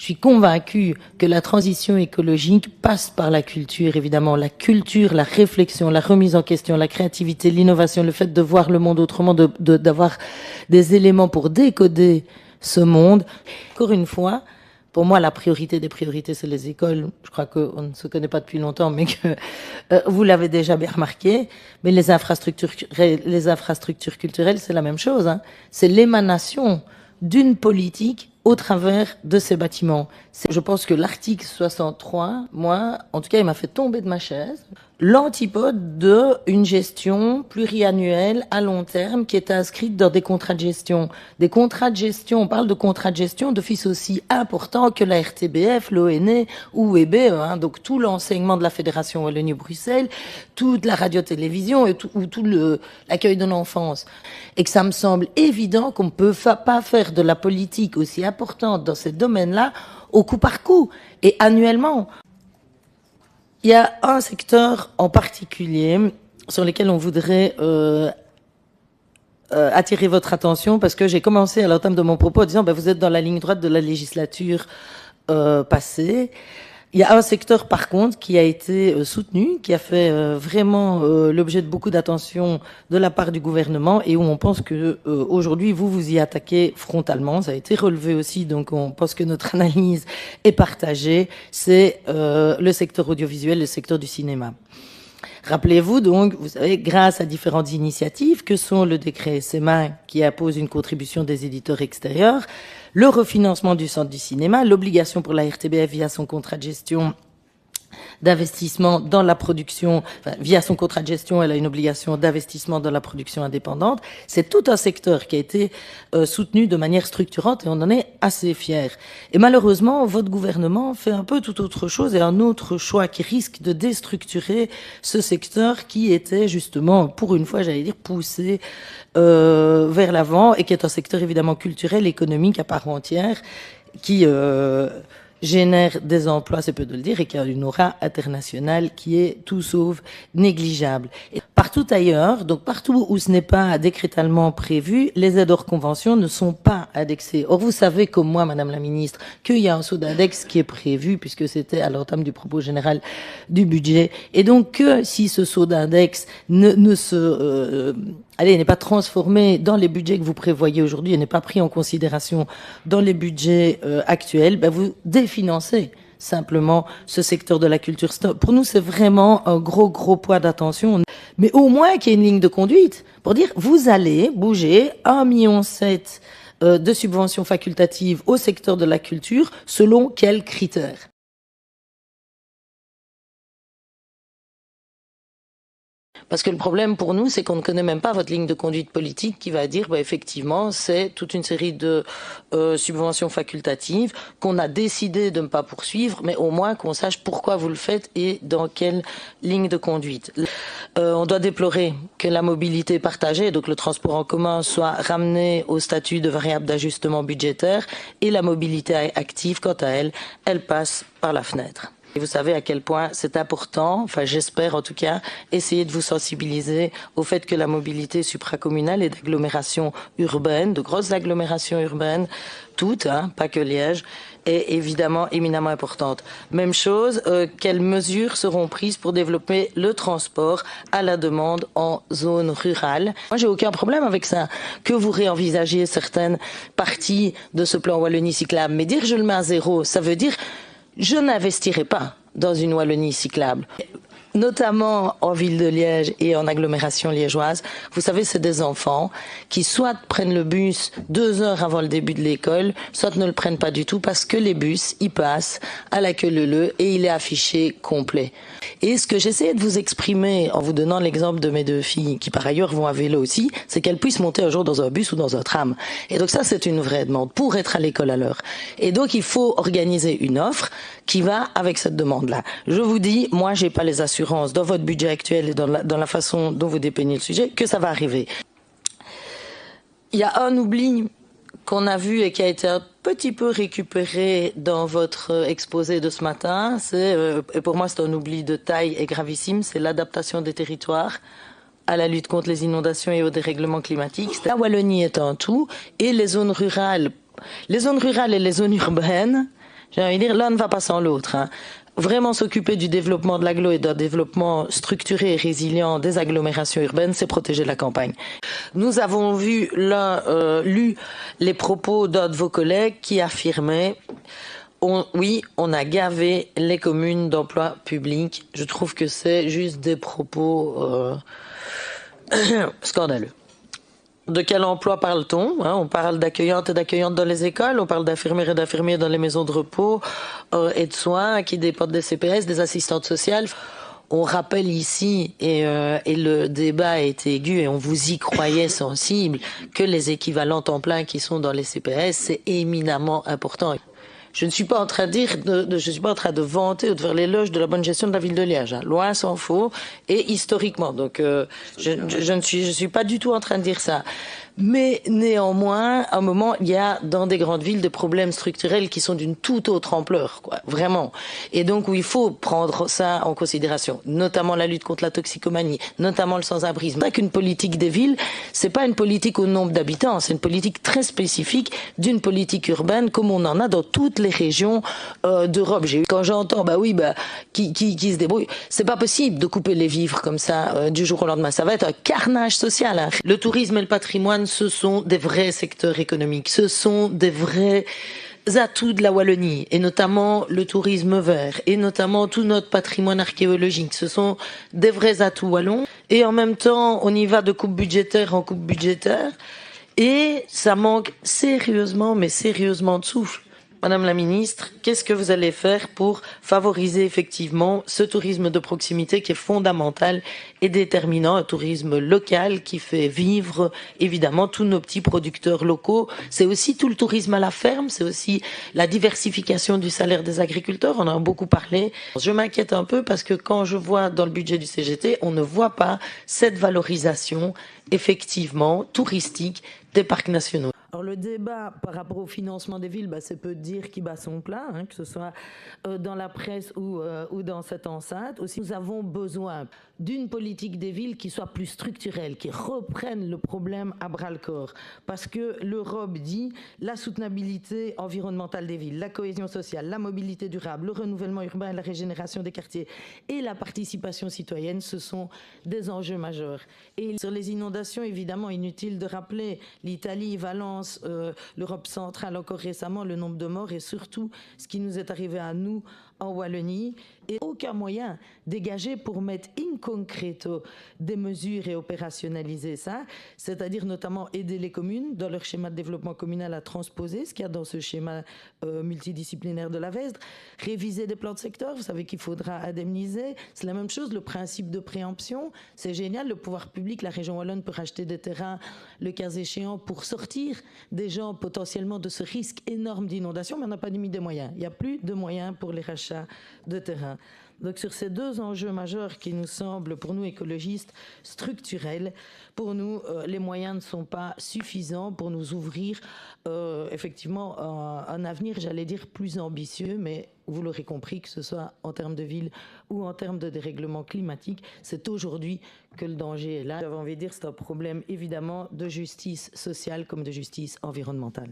Je suis convaincue que la transition écologique passe par la culture, évidemment. La culture, la réflexion, la remise en question, la créativité, l'innovation, le fait de voir le monde autrement, d'avoir des éléments pour décoder ce monde. Encore une fois, pour moi, la priorité des priorités, c'est les écoles. Je crois qu'on ne se connaît pas depuis longtemps, mais que vous l'avez déjà bien remarqué. Mais les infrastructures culturelles, c'est la même chose. Hein. C'est l'émanation d'une politique au travers de ces bâtiments. Je pense que l'article 63, moi, en tout cas, il m'a fait tomber de ma chaise. L'antipode d'une gestion pluriannuelle à long terme qui est inscrite dans des contrats de gestion. Des contrats de gestion, on parle de contrats de gestion d'office aussi important que la RTBF, l'ONE ou EBE, hein, donc tout l'enseignement de la Fédération Wallonie-Bruxelles, toute la radio-télévision et tout l'accueil de l'enfance. Et que ça me semble évident qu'on ne peut pas faire de la politique aussi importante dans ces domaines-là au coup par coup et annuellement. Il y a un secteur en particulier sur lequel on voudrait attirer votre attention parce que j'ai commencé à l'entame de mon propos en disant vous êtes dans la ligne droite de la législature passée. Il y a un secteur par contre qui a été soutenu, qui a fait vraiment l'objet de beaucoup d'attention de la part du gouvernement et où on pense que aujourd'hui vous y attaquez frontalement. Ça a été relevé aussi, donc on pense que notre analyse est partagée. C'est le secteur audiovisuel, le secteur du cinéma. Rappelez-vous donc, vous savez, grâce à différentes initiatives que sont le décret SMA qui impose une contribution des éditeurs extérieurs, le refinancement du centre du cinéma, l'obligation pour la RTBF via son contrat de gestion d'investissement dans la production, via son contrat de gestion, elle a une obligation d'investissement dans la production indépendante. C'est tout un secteur qui a été soutenu de manière structurante et on en est assez fiers. Et malheureusement, votre gouvernement fait un peu tout autre chose et un autre choix qui risque de déstructurer ce secteur qui était justement, pour une fois, j'allais dire, poussé vers l'avant et qui est un secteur évidemment culturel, économique à part entière, qui génère des emplois, c'est peu de le dire, et qui a une aura internationale qui est tout sauf négligeable. Et partout ailleurs, donc partout où ce n'est pas décrétalement prévu, les aides hors convention ne sont pas indexées. Or, vous savez comme moi, Madame la Ministre, qu'il y a un saut d'index qui est prévu, puisque c'était à l'entame du propos général du budget. Et donc, que si ce saut d'index n'est pas transformé dans les budgets que vous prévoyez aujourd'hui et n'est pas pris en considération dans les budgets actuels, vous définancez simplement ce secteur de la culture. Pour nous, c'est vraiment un gros point d'attention. Mais au moins qu'il y ait une ligne de conduite pour dire vous allez bouger 1,7 million de subventions facultatives au secteur de la culture selon quels critères? Parce que le problème pour nous, c'est qu'on ne connaît même pas votre ligne de conduite politique qui va dire, effectivement, c'est toute une série de subventions facultatives qu'on a décidé de ne pas poursuivre, mais au moins qu'on sache pourquoi vous le faites et dans quelle ligne de conduite. On doit déplorer que la mobilité partagée, donc le transport en commun, soit ramené au statut de variable d'ajustement budgétaire et la mobilité active, quant à elle, elle passe par la fenêtre. Et vous savez à quel point c'est important, enfin j'espère en tout cas, essayer de vous sensibiliser au fait que la mobilité supracommunale et d'agglomérations urbaines, de grosses agglomérations urbaines, toutes, pas que Liège, est évidemment éminemment importante. Même chose, quelles mesures seront prises pour développer le transport à la demande en zone rurale? Moi, j'ai aucun problème avec ça. Que vous réenvisagiez certaines parties de ce plan Wallonie cyclable, mais dire je le mets à zéro, ça veut dire je n'investirai pas dans une Wallonie cyclable, notamment en ville de Liège et en agglomération liégeoise. Vous savez, c'est des enfants qui soit prennent le bus 2 heures avant le début de l'école, soit ne le prennent pas du tout parce que les bus, ils passent à la queue leu-leu et il est affiché complet. Et ce que j'essayais de vous exprimer en vous donnant l'exemple de mes 2 filles, qui par ailleurs vont à vélo aussi, c'est qu'elles puissent monter un jour dans un bus ou dans un tram. Et donc ça, c'est une vraie demande pour être à l'école à l'heure. Et donc il faut organiser une offre qui va avec cette demande-là. Je vous dis, moi, j'ai pas les assurances dans votre budget actuel et dans la façon dont vous dépeignez le sujet que ça va arriver. Il y a un oubli qu'on a vu et qui a été un petit peu récupéré dans votre exposé de ce matin, et pour moi c'est un oubli de taille et gravissime, c'est l'adaptation des territoires à la lutte contre les inondations et au dérèglement climatique. La Wallonie est un tout, et les zones rurales et les zones urbaines, J'ai envie de dire, l'un ne va pas sans l'autre. Hein. Vraiment s'occuper du développement de l'agglo et d'un développement structuré et résilient des agglomérations urbaines, c'est protéger la campagne. Nous avons lu les propos d'un de vos collègues qui affirmait oui, on a gavé les communes d'emploi public. Je trouve que c'est juste des propos scandaleux. De quel emploi parle-t-on? On parle d'accueillantes et d'accueillantes dans les écoles, on parle d'infirmières et d'infirmiers dans les maisons de repos et de soins qui dépendent des CPS, des assistantes sociales. On rappelle ici, et le débat est aigu et on vous y croyait sensible, que les équivalents temps plein qui sont dans les CPS, c'est éminemment important. Je ne suis pas en train de dire, je suis pas en train de vanter ou de faire l'éloge de la bonne gestion de la ville de Liège, hein. Loin s'en faut, et historiquement. Donc, je ne suis pas du tout en train de dire ça. Mais néanmoins, à un moment, il y a dans des grandes villes des problèmes structurels qui sont d'une toute autre ampleur, quoi, vraiment. Et donc où il faut prendre ça en considération, notamment la lutte contre la toxicomanie, notamment le sans-abrisme. C'est vrai qu'une politique des villes, c'est pas une politique au nombre d'habitants, c'est une politique très spécifique d'une politique urbaine comme on en a dans toutes les régions d'Europe. Quand j'entends, qui se débrouille, c'est pas possible de couper les vivres comme ça du jour au lendemain. Ça va être un carnage social. Hein. Le tourisme et le patrimoine, ce sont des vrais secteurs économiques, ce sont des vrais atouts de la Wallonie, et notamment le tourisme vert, et notamment tout notre patrimoine archéologique. Ce sont des vrais atouts wallons, et en même temps, on y va de coupe budgétaire en coupe budgétaire, et ça manque sérieusement, mais sérieusement de souffle. Madame la ministre, qu'est-ce que vous allez faire pour favoriser effectivement ce tourisme de proximité qui est fondamental et déterminant, un tourisme local qui fait vivre évidemment tous nos petits producteurs locaux. C'est aussi tout le tourisme à la ferme, c'est aussi la diversification du salaire des agriculteurs, on en a beaucoup parlé. Je m'inquiète un peu parce que quand je vois dans le budget du CGT, on ne voit pas cette valorisation effectivement touristique des parcs nationaux. Alors le débat par rapport au financement des villes, c'est peu dire qui bat son plein, hein, que ce soit dans la presse ou dans cette enceinte. Aussi, nous avons besoin d'une politique des villes qui soit plus structurelle, qui reprenne le problème à bras-le-corps. Parce que l'Europe dit la soutenabilité environnementale des villes, la cohésion sociale, la mobilité durable, le renouvellement urbain, la régénération des quartiers et la participation citoyenne, ce sont des enjeux majeurs. Et sur les inondations, évidemment, inutile de rappeler l'Italie, Valence, l'Europe centrale encore récemment, le nombre de morts et surtout ce qui nous est arrivé à nous en Wallonie, et aucun moyen dégagé pour mettre in concreto des mesures et opérationnaliser ça, c'est-à-dire notamment aider les communes dans leur schéma de développement communal à transposer ce qu'il y a dans ce schéma multidisciplinaire de la VESDRE, réviser des plans de secteur, vous savez qu'il faudra indemniser, c'est la même chose, le principe de préemption, c'est génial, le pouvoir public, la région wallonne peut racheter des terrains le cas échéant pour sortir des gens potentiellement de ce risque énorme d'inondation, mais on n'a pas mis des moyens, il n'y a plus de moyens pour les rachats de terrain. Donc sur ces deux enjeux majeurs qui nous semblent, pour nous écologistes, structurels, pour nous, les moyens ne sont pas suffisants pour nous ouvrir effectivement un avenir, j'allais dire, plus ambitieux, mais vous l'aurez compris, que ce soit en termes de ville ou en termes de dérèglement climatique, c'est aujourd'hui que le danger est là. J'avais envie de dire, c'est un problème évidemment de justice sociale comme de justice environnementale.